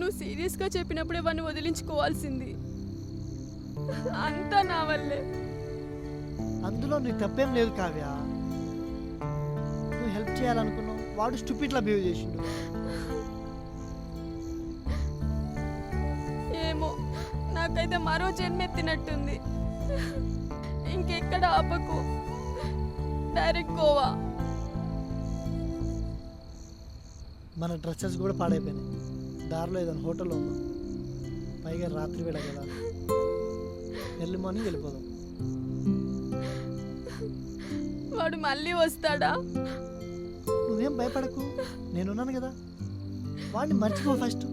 నువ్వు సీరియస్గా చెప్పినప్పుడే వాడిని వదిలించుకోవాల్సింది. అంతా నా వల్లే. అందులో నీ తప్పేం లేదు కావ్య. నువ్వు హెల్ప్ చేయాలనుకున్నావు, వాడు స్టూపిడ్లా బిహేవ్ చేసిండు. ఏమో, నాకైతే మరో జన్మెత్తినట్టుంది. ఇంకెక్కడ ఆపకు, డైరెక్ట్ గోవా. మన డ్రెస్సెస్ కూడా పాడైపోయినాయి. దారిలో ఏదైనా హోటల్లో ఉందాం. పైగా రాత్రి వేళ కదా, ఎర్లీ మార్నింగ్ వెళ్ళిపోదాం. వాడు మళ్ళీ వస్తాడా? నువ్వేం భయపడకు, నేనున్నాను కదా. వాడిని మర్చిపో ఫస్ట్.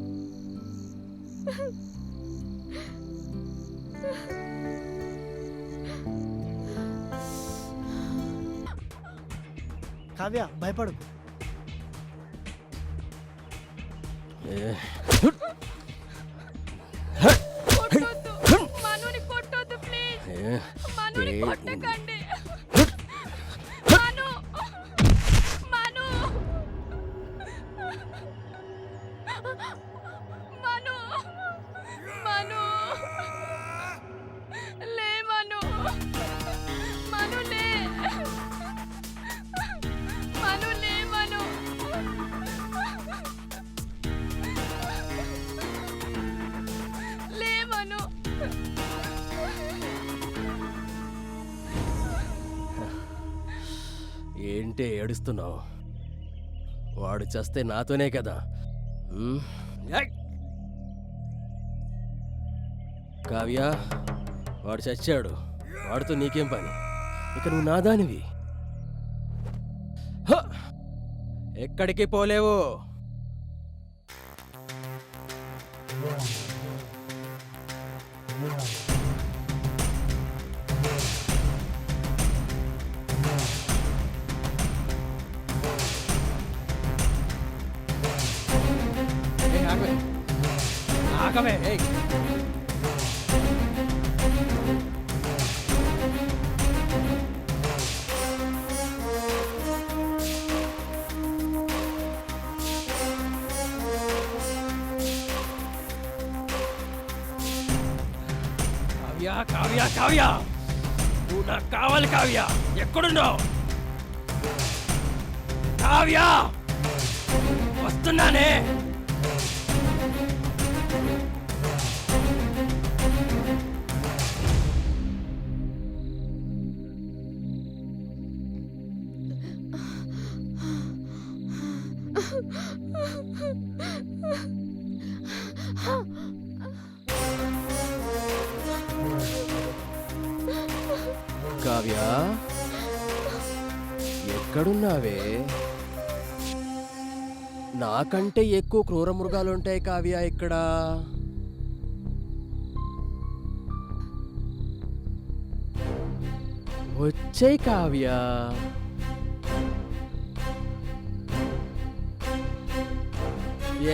కావ్య భయపడకు. మనుని కొట్టొద్దు ప్లీజ్. మనుని కొట్టకండి. మను మను మను లే మను. మను లే. మను లే మను. లే మను. ఏంటి ఏడుస్తున్నావు? వాడు చస్తే నాతోనే కదా. కావ్య, వాడు చచ్చాడు. వాడితో నీకేం పని? ఇక నువ్వు నాదానివి. ఎక్కడికి పోలేవు. ఆగవే. కావ్య కావ్య కావ్య, నువ్వు నాకు కావాలి. కావ్య ఎక్కడున్నావు? కావ్య వస్తున్నానే. కావ్య ఎక్కడున్నావే? నాకంటే ఎక్కువ క్రూర మృగాలుంటాయి కావ్య ఇక్కడ. వచ్చేయ్ కావ్య.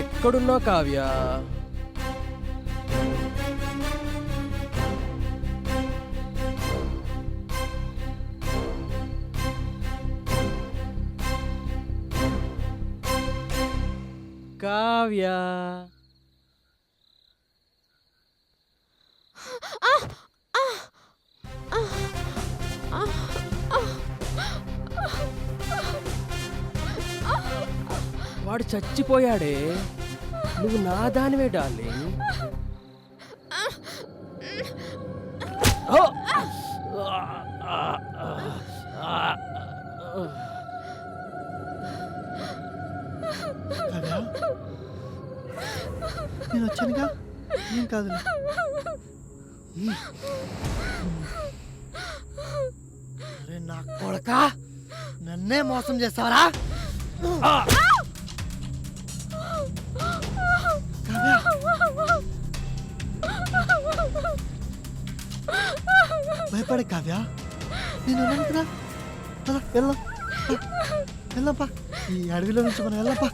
ఎక్కడున్నావు కావ్య? కావ్య వాడు చచ్చిపోయాడే. నువ్వు నా దానివే డార్లింగ్. నేను వచ్చానుగా, ఏం కాదు. అరే నా కొడక, నన్నే మోసం చేస్తావరా? భయపడే కావ్య, నేను ఉన్నాను కదా. వెళ్దాం, వెళ్దాంపా. ఈ అడవిలో నుంచి మనం వెళ్దాంపా.